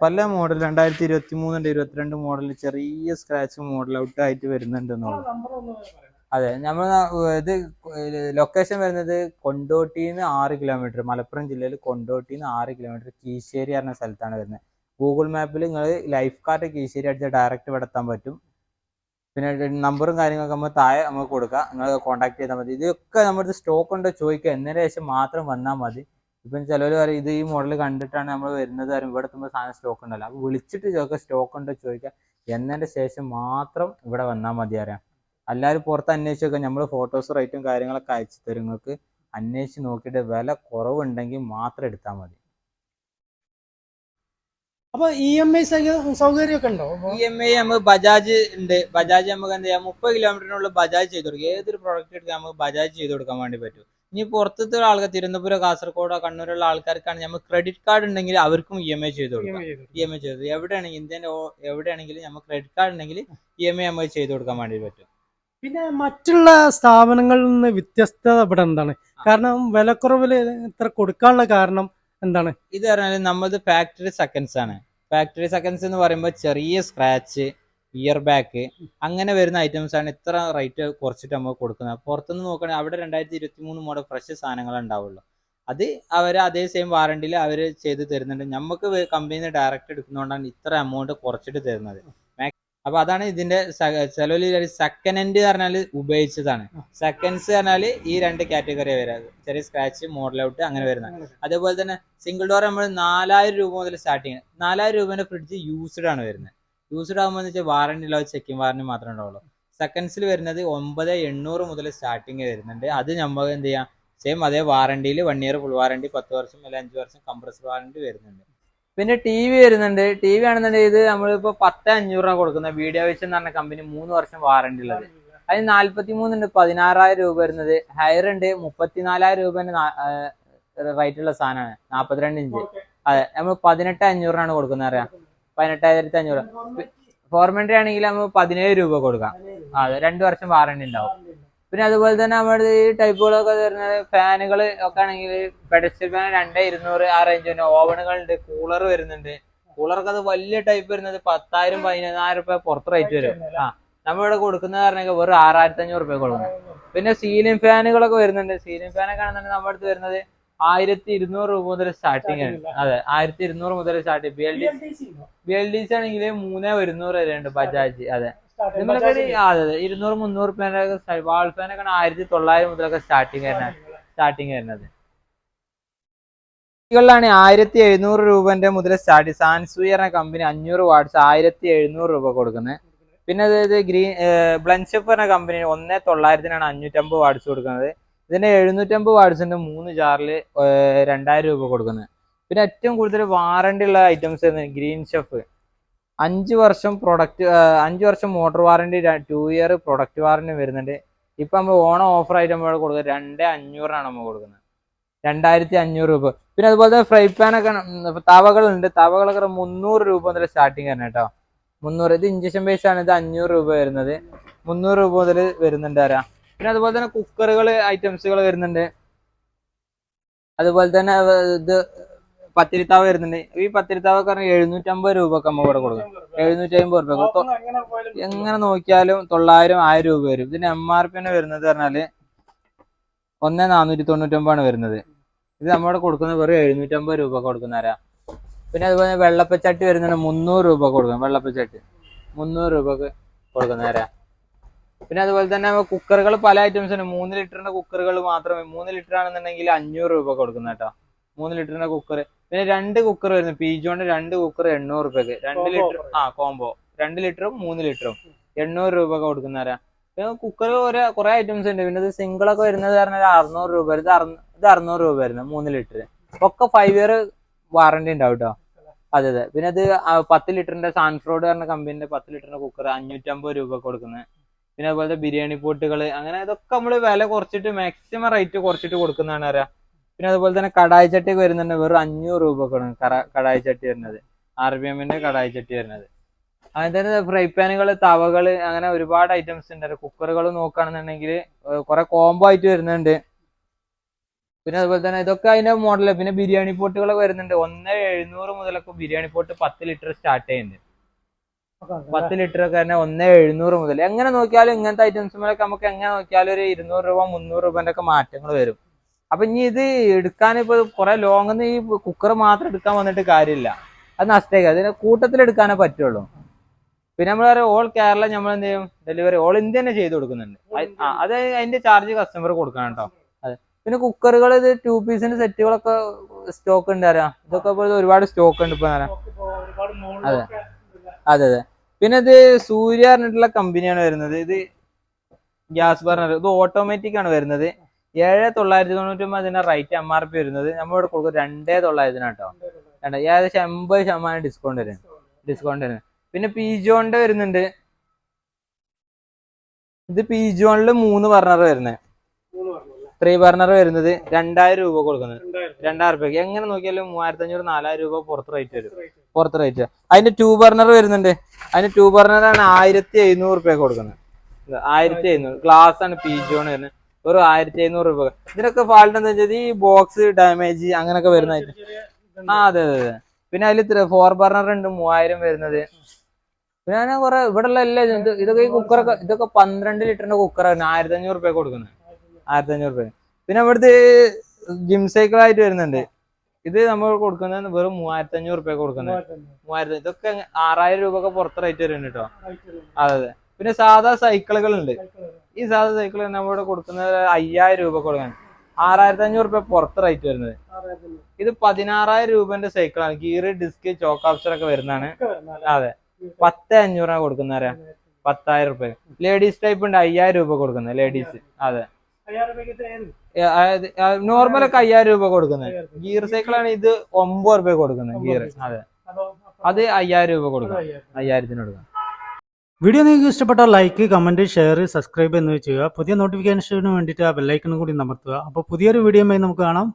പല മോഡൽ 2023 22 മോഡൽ ചെറിയ സ്ക്രാച്ച് മോഡൽ ഔട്ട് ആയിട്ട് വരുന്നുണ്ട് എന്നുള്ളൂ. അതെ, നമ്മൾ ഇത് ലൊക്കേഷൻ വരുന്നത് കൊണ്ടോട്ടിന്ന് 6 കിലോമീറ്റർ, മലപ്പുറം ജില്ലയിൽ കൊണ്ടോട്ടിന്ന് 6 കിലോമീറ്റർ കീശ്ശേരി പറഞ്ഞ സ്ഥലത്താണ് വരുന്നത്. ഗൂഗിൾ മാപ്പിൽ നിങ്ങൾ ലൈഫ് കാർട്ട് കീശ്ശേരി അടിച്ചാൽ ഡയറക്റ്റ് ഇവിടെ എത്താൻ പറ്റും. പിന്നെ നമ്പറും കാര്യങ്ങളൊക്കെ നമ്മൾ താഴെ നമുക്ക് കൊടുക്കാം. നിങ്ങൾ കോൺടാക്ട് ചെയ്താൽ മതി. ഇതൊക്കെ നമ്മുടെ സ്റ്റോക്ക് ഉണ്ടോ ചോദിക്കുക. എന്നതിന് ശേഷം മാത്രം വന്നാൽ മതി. ഇപ്പം ചിലർ പറയും ഇത് ഈ മോഡൽ കണ്ടിട്ടാണ് നമ്മൾ വരുന്നത് കാര്യം ഇവിടെ എത്തുമ്പോൾ സാധനം സ്റ്റോക്ക് ഉണ്ടല്ലോ. അപ്പോൾ വിളിച്ചിട്ട് ചോദിക്കുക സ്റ്റോക്ക് ഉണ്ടോ ചോദിക്കുക. എന്നതിൻ്റെ ശേഷം മാത്രം ഇവിടെ വന്നാൽ മതി അറിയാം. എല്ലാവരും പുറത്ത് അന്വേഷിച്ച് നോക്കുക. നമ്മൾ ഫോട്ടോസ് റേറ്റും കാര്യങ്ങളൊക്കെ അയച്ചു തരും. നിങ്ങൾക്ക് അന്വേഷിച്ച് നോക്കിയിട്ട് വില കുറവുണ്ടെങ്കിൽ മാത്രം എടുത്താൽ മതി. അപ്പൊ EMI സൗകര്യമൊക്കെ ഉണ്ടോ? EMI നമുക്ക് ബജാജ് ഉണ്ട്. ബജാജ് നമുക്ക് എന്ത് ചെയ്യാം, 30 കിലോമീറ്ററിനുള്ള ബജാജ് ചെയ്ത് കൊടുക്കും. ഏതൊരു പ്രോഡക്റ്റ് എടുക്കാൻ നമുക്ക് ബജാജ് ചെയ്ത് കൊടുക്കാൻ വേണ്ടി പറ്റും. ഇനി പുറത്തത്തെ ആൾക്കാർ തിരുവനന്തപുരം, കാസർഗോഡോ, കണ്ണൂരുള്ള ആൾക്കാർക്കാണ് നമുക്ക് ക്രെഡിറ്റ് കാർഡ് ഉണ്ടെങ്കിൽ അവർക്കും EMI ചെയ്ത് കൊടുക്കാം. EMI ചെയ്ത് എവിടെയാണെങ്കിൽ ഇന്ത്യൻ്റെ എവിടെയാണെങ്കിലും നമുക്ക് ക്രെഡിറ്റ് കാർഡ് ഉണ്ടെങ്കിൽ EMI നമുക്ക് ചെയ്ത് കൊടുക്കാൻ വേണ്ടി പറ്റും. പിന്നെ മറ്റുള്ള സ്ഥാപനങ്ങളിൽ നിന്ന് വ്യത്യസ്തത ഇവിടെ എന്താണ്? കാരണം വിലക്കുറവിൽ ഇത്ര കൊടുക്കാനുള്ള കാരണം എന്താണ്? ഇത് പറഞ്ഞാൽ നമ്മളത് ഫാക്ടറി സെക്കൻഡ്സ് ആണ്. ഫാക്ടറി സെക്കൻഡ്സ് എന്ന് പറയുമ്പോൾ ചെറിയ സ്ക്രാച്ച്, ഇയർ ബാക്ക് അങ്ങനെ വരുന്ന ഐറ്റംസ് ആണ് ഇത്ര റേറ്റ് കുറച്ചിട്ട് നമ്മൾ കൊടുക്കുന്നത്. പുറത്തുനിന്ന് നോക്കുകയാണെങ്കിൽ അവിടെ 2023 മോഡൽ ഫ്രഷ് സാധനങ്ങൾ ഉണ്ടാവുള്ളൂ. അത് അവർ അതേ സെയിം വാറണ്ടിയിൽ അവർ ചെയ്ത് തരുന്നുണ്ട്. നമുക്ക് കമ്പനിയിൽ നിന്ന് ഡയറക്റ്റ് എടുക്കുന്നതുകൊണ്ടാണ് ഇത്ര എമൗണ്ട് കുറച്ചിട്ട് തരുന്നത്. അപ്പൊ അതാണ് ഇതിന്റെ ചിലവര് സെക്കൻഡ് ഹാൻഡ് പറഞ്ഞാല് ഉപയോഗിച്ചതാണ്. സെക്കൻഡ്സ് പറഞ്ഞാല് ഈ രണ്ട് കാറ്റഗറി വരാത്, ചെറിയ സ്ക്രാച്ച്, മോഡൽ ഔട്ട് അങ്ങനെ വരുന്നത്. അതേപോലെ തന്നെ സിംഗിൾ ഡോർ നമ്മൾ 4000 രൂപ മുതൽ സ്റ്റാർട്ടിങ്. 4000 രൂപേന്റെ ഫ്രിഡ്ജ് യൂസ്ഡ് ആണ് വരുന്നത്. യൂസ്ഡ് ആകുമ്പോൾ വെച്ചാൽ വാറണ്ടി ഉള്ള ചെക്കിംഗ് വാറണ്ടി മാത്രമേ ഉണ്ടാവുള്ളൂ. സെക്കൻഡ്സിൽ വരുന്നത് 9800 മുതൽ സ്റ്റാർട്ടിങ് വരുന്നുണ്ട്. അത് നമ്മൾ എന്ത് ചെയ്യാം, സെയിം അതേ വാറണ്ടിയിൽ 1 ഇയർ ഫുൾ വാറണ്ടി, 10 വർഷം അല്ലെങ്കിൽ 5 വർഷം കംപ്രസർ വാറണ്ടി വരുന്നുണ്ട്. പിന്നെ ടി വി വരുന്നുണ്ട്. ടി വി ആണെന്നുണ്ടെങ്കിൽ ഇത് നമ്മളിപ്പോ 10,500 കൊടുക്കുന്ന വീഡിയോ വിഷൻ എന്ന് പറഞ്ഞ കമ്പനി 3 വർഷം വാറണ്ടി ഉള്ളത്. അതിന് 43 ഉണ്ട്, 16,000 രൂപ വരുന്നത്. ഹയർ ഉണ്ട്, 34,000 രൂപേന്റെ റേറ്റ് ഉള്ള സാധനമാണ്, 42 ഇഞ്ച്. അതെ, നമ്മൾ 18,500 കൊടുക്കുന്നത്, അറിയാം, 18,500. ഫോർമെന്ററി ആണെങ്കിൽ നമ്മൾ 17 രൂപ കൊടുക്കാം. അതെ, 2 വർഷം വാറണ്ടി ഉണ്ടാവും. പിന്നെ അതുപോലെ തന്നെ നമ്മുടെ ഈ ടൈപ്പുകളൊക്കെ വരുന്നത് ഫാനുകൾ ഒക്കെ ആണെങ്കിൽ പെഡസ്റ്റൽ ഫാൻ 2,200 ആ റേഞ്ച് തന്നെ. ഓവനുകളുണ്ട്, കൂളർ വരുന്നുണ്ട്. കൂളറൊക്കെ അത് വലിയ ടൈപ്പ് വരുന്നത് 10,000 11,000 രൂപ പുറത്ത് റേറ്റ് വരും. നമ്മളിവിടെ കൊടുക്കുന്നത് പറഞ്ഞാൽ വെറും 6,500 രൂപ കൊടുക്കണം. പിന്നെ സീലിംഗ് ഫാനുകളൊക്കെ വരുന്നുണ്ട്. സീലിംഗ് ഫാനൊക്കെ ആണെന്നുണ്ടെങ്കിൽ നമ്മുടെ അടുത്ത് വരുന്നത് 1,200 രൂപ മുതൽ സ്റ്റാർട്ടിങ് ആണ്. അതെ, 1,200 മുതൽ സ്റ്റാർട്ടിങ്. BLDC ആണെങ്കിൽ 3,100 വരെയുണ്ട് ബജാജ്. അതെ, നമ്മളൊക്കെ 200-300 റുപ്യന്റെ വാൾ ഫാനൊക്കെ 1,900 മുതലൊക്കെ സ്റ്റാർട്ടിങ് വരുന്നത്. ാണ് 1,700 രൂപന്റെ മുതൽ സ്റ്റാർട്ട്. സാൻസൂയി എന്ന കമ്പനി 500 വാട്ട്സ് 1,700 രൂപ കൊടുക്കുന്നത്. പിന്നെ അതായത് ബ്ലൻഷെഫ് എന്ന കമ്പനി 1,900-നാണ് 550 വാട്ട്സ് കൊടുക്കുന്നത്. ഇതിന് 750 വാട്ട്സിന്റെ 3 ജാറിൽ 2,000 രൂപ കൊടുക്കുന്നത്. പിന്നെ ഏറ്റവും കൂടുതൽ വാറണ്ടി ഉള്ള ഐറ്റംസ് ഗ്രീൻ ഷെഫ് 5 വർഷം പ്രൊഡക്റ്റ്, 5 വർഷം motor warranty, 2 year product warranty വരുന്നുണ്ട്. ഇപ്പൊ നമ്മൾ ഓണം ഓഫർ ആയിട്ട് നമ്മൾ കൊടുക്കുന്നത് 2,500-നാണ് നമ്മൾ കൊടുക്കുന്നത്, 2,500 രൂപ. പിന്നെ അതുപോലെ തന്നെ ഫ്രൈ പാനൊക്കെ തവകളുണ്ട്. തവകളൊക്കെ 300 രൂപ മുതൽ സ്റ്റാർട്ടിങ് ആണ് കേട്ടോ. 300. ഇത് ഇഞ്ചക്ഷൻ ബേസ് ആണ്. ഇത് 500 രൂപ വരുന്നത്, 300 രൂപ മുതൽ വരുന്നുണ്ട് അറിയാം. പിന്നെ അതുപോലെ തന്നെ കുക്കറുകൾ ഐറ്റംസുകൾ വരുന്നുണ്ട്. അതുപോലെ തന്നെ ഇത് പത്തിരിത്താവ് വരുന്നുണ്ട്. ഈ പത്തിരിത്താവൊക്കെ 750 രൂപ ഒക്കെ നമ്മൾ ഇവിടെ കൊടുക്കും, 750 രൂപ. എങ്ങനെ നോക്കിയാലും 900-1000 രൂപ വരും. ഇതിന് MRP വരുന്നത് പറഞ്ഞാല് 1,499 വരുന്നത്. ഇത് നമ്മളിവിടെ കൊടുക്കുന്നത് വെറും 750 രൂപ കൊടുക്കുന്നവരാ. പിന്നെ അതുപോലെ വെള്ളപ്പച്ചട്ടി വരുന്നുണ്ട്, 300 രൂപ കൊടുക്കണം. വെള്ളപ്പച്ചട്ടി 300 രൂപക്ക് കൊടുക്കുന്നവരാ. പിന്നെ അതുപോലെ തന്നെ കുക്കറുകൾ പല ഐറ്റംസ് ഉണ്ട്. 3 ലിറ്ററിന്റെ കുക്കറുകൾ മാത്രമേ, 3 ലിറ്റർ ആണെന്നുണ്ടെങ്കിൽ 500 രൂപ കൊടുക്കുന്ന കേട്ടോ, 3 ലിറ്ററിന്റെ കുക്കർ. പിന്നെ 2 കുക്കർ വരുന്നു, പീജോണ്ട് 2 കുക്കർ 800 രൂപക്ക്. 2 ലിറ്റർ കോംബോ, 2 ലിറ്ററും 3 ലിറ്ററും 800 രൂപ കൊടുക്കുന്നവരാ. പിന്നെ കുക്കർ കുറെ ഐറ്റംസ് ഉണ്ട്. പിന്നെ ഇത് സിംഗിളൊക്കെ വരുന്നത് പറഞ്ഞാൽ 600 രൂപ. ഇത് 600 രൂപ വരുന്നത് 3 ലിറ്റർ. ഒക്കെ 5 ഇയർ വാറണ്ടി ഉണ്ടാവും കേട്ടോ. അതെ. പിന്നെ ഇത് 10 ലിറ്ററിന്റെ സാൻഫ്രോഡ് പറഞ്ഞ കമ്പനിന്റെ 10 ലിറ്ററിന്റെ കുക്കർ 550 രൂപ കൊടുക്കുന്നത്. പിന്നെ അതുപോലെ ബിരിയാണി പോട്ടുകൾ, അങ്ങനെ ഇതൊക്കെ നമ്മൾ വില കുറച്ചിട്ട് മാക്സിമം റേറ്റ് കുറച്ചിട്ട് കൊടുക്കുന്നതാണ് അറിയാം. പിന്നെ അതുപോലെ തന്നെ കടായി ചട്ടി ഒക്കെ വരുന്നുണ്ട്, വെറും 500 രൂപക്കാണ് കടായി ചട്ടി വരുന്നത്, RPM-ന്റെ കടായി ചട്ടി വരുന്നത്. അങ്ങനെ തന്നെ ഫ്രൈ പാനുകൾ, തവകൾ, അങ്ങനെ ഒരുപാട് ഐറ്റംസ് ഉണ്ട്. കുക്കറുകൾ നോക്കുകയാണെന്നുണ്ടെങ്കിൽ കുറെ കോംബോ ആയിട്ട് വരുന്നുണ്ട്. പിന്നെ അതുപോലെ തന്നെ ഇതൊക്കെ അതിന്റെ മോഡല്. പിന്നെ ബിരിയാണി പോട്ടുകളൊക്കെ വരുന്നുണ്ട്, 1,700 മുതലൊക്കെ ബിരിയാണി പോട്ട് 10 ലിറ്റർ സ്റ്റാർട്ട് ചെയ്യുന്നുണ്ട്. 10 ലിറ്റർ ഒക്കെ തന്നെ 1,700 മുതൽ. എങ്ങനെ നോക്കിയാലും ഇങ്ങനത്തെ ഐറ്റംസുകളൊക്കെ നമുക്ക് എങ്ങനെ നോക്കിയാലും ഒരു 200 രൂപ 300 രൂപന്റെ ഒക്കെ മാറ്റങ്ങൾ വരും. അപ്പൊ ഇനി ഇത് എടുക്കാൻ ഇപ്പൊ കുറെ ലോങ് ഈ കുക്കർ മാത്രം എടുക്കാൻ വന്നിട്ട് കാര്യമില്ല, അത് നഷ്ടമായി. അതിന് കൂട്ടത്തിൽ എടുക്കാനേ പറ്റുള്ളൂ. പിന്നെ നമ്മൾ പറയാം ഓൾ കേരള നമ്മൾ എന്ത് ചെയ്യും, ഡെലിവറി ഓൾ ഇന്ത്യ തന്നെ ചെയ്ത് കൊടുക്കുന്നുണ്ട്. അത് അതിന്റെ ചാർജ് കസ്റ്റമർ കൊടുക്കണം കേട്ടോ. അതെ. പിന്നെ കുക്കറുകൾ, ഇത് 2 പീസിന്റെ സെറ്റുകളൊക്കെ സ്റ്റോക്ക് ഉണ്ട് അറിയാം. ഇതൊക്കെ ഒരുപാട് സ്റ്റോക്ക് ഉണ്ട് ഇപ്പൊ. അതെ. അതെ. പിന്നെ ഇത് സൂര്യ പറഞ്ഞിട്ടുള്ള കമ്പനിയാണ് വരുന്നത്. ഇത് ഗ്യാസ് ബർണർ, ഇത് ഓട്ടോമാറ്റിക് ആണ് വരുന്നത്. 7,999 അതിന്റെ റേറ്റ് MRP വരുന്നത്. നമ്മളിവിടെ കൊടുക്കും 2,900 കേട്ടോ. ഏകദേശം 80% ഡിസ്കൗണ്ട് വരുന്നത്. പിന്നെ പീജോണിന്റെ വരുന്നുണ്ട്. ഇത് പീജോണില് 3 ബർണർ വരുന്നത്, 3 ബർണർ വരുന്നത് 2,000 രൂപ കൊടുക്കുന്നത്, 2,000 രൂപയ്ക്ക്. എങ്ങനെ നോക്കിയാലും 3,500-4,000 രൂപ പുറത്ത് റേറ്റ് വരും. അതിന്റെ 2 ബർണർ വരുന്നുണ്ട്. അതിന്റെ 2 ബർണറാണ് 1,700 രൂപ കൊടുക്കുന്നത്, 1,700. ഗ്ലാസ് ആണ് പീജോൺ വരുന്നത്, ഒരു 1,700 രൂപ. ഇതിനൊക്കെ ഫാൾട്ട് എന്താ വെച്ചാൽ ഈ ബോക്സ് ഡാമേജ് അങ്ങനെയൊക്കെ വരുന്നതായിട്ട്. അതെ. പിന്നെ അതിൽ 4 ബർണർ ഉണ്ട്, 3,000 വരുന്നത്. പിന്നെ ഞാൻ കുറെ ഇവിടെ ഉള്ള എല്ലാ ഇതൊക്കെ ഈ കുക്കറൊക്കെ, ഇതൊക്കെ 12 ലിറ്ററിന്റെ കുക്കറാണ് 1,500 രൂപ കൊടുക്കുന്നത്, 1,500 രൂപ. പിന്നെ ഇവിടുത്തെ ജിം സൈക്കിൾ ആയിട്ട് വരുന്നുണ്ട്. ഇത് നമ്മൾ കൊടുക്കുന്നത് വെറും 3500 റുപ്യ കൊടുക്കുന്നത്. 3000. ഇതൊക്കെ 6000 രൂപ ഒക്കെ പുറത്ത് റേറ്റ് വരുന്നുണ്ട് കേട്ടോ. അതെ. പിന്നെ സാധാ സൈക്കിളുകൾ ഉണ്ട്. ഈ സാധാ സൈക്കിൾ നമ്മളിവിടെ കൊടുക്കുന്നത് 5000 രൂപ കൊടുക്കാൻ. 6500 റുപ്യ പുറത്ത് റേറ്റ് വരുന്നത്. ഇത് 16000 രൂപന്റെ സൈക്കിളാണ്. ഗിയർ, ഡിസ്ക്, ചോക്ക് ഓപ്ഷൻ ഒക്കെ വരുന്നതാണ്. അതെ. 10500 കൊടുക്കുന്നവരാ. 10000 റുപ്യ. ലേഡീസ് ടൈപ്പ് ഉണ്ട് 5000 രൂപ കൊടുക്കുന്നത്. ലേഡീസ്. അതെ. നോർമലൊക്കെ 5000 രൂപ കൊടുക്കുന്നത്. ഗിയർ സൈക്കിളാണ് ഇത് 9 റുപ്യ കൊടുക്കുന്നത്. ഗിയർ. അതെ. അത് 5000 രൂപ കൊടുക്കാം. 5000 കൊടുക്കാം. വീഡിയോ നിങ്ങൾക്ക് ഇഷ്ടപ്പെട്ടാൽ ലൈക്ക്, കമന്റ്, ഷെയർ, സബ്സ്ക്രൈബ് എന്നിവ ചെയ്യുക. പുതിയ നോട്ടിഫിക്കേഷന് വേണ്ടിയിട്ട് ആ ബെല്ലൈക്കണും കൂടി അമർത്തുക. അപ്പോൾ പുതിയൊരു വീഡിയോയുമായി നമുക്ക് കാണാം.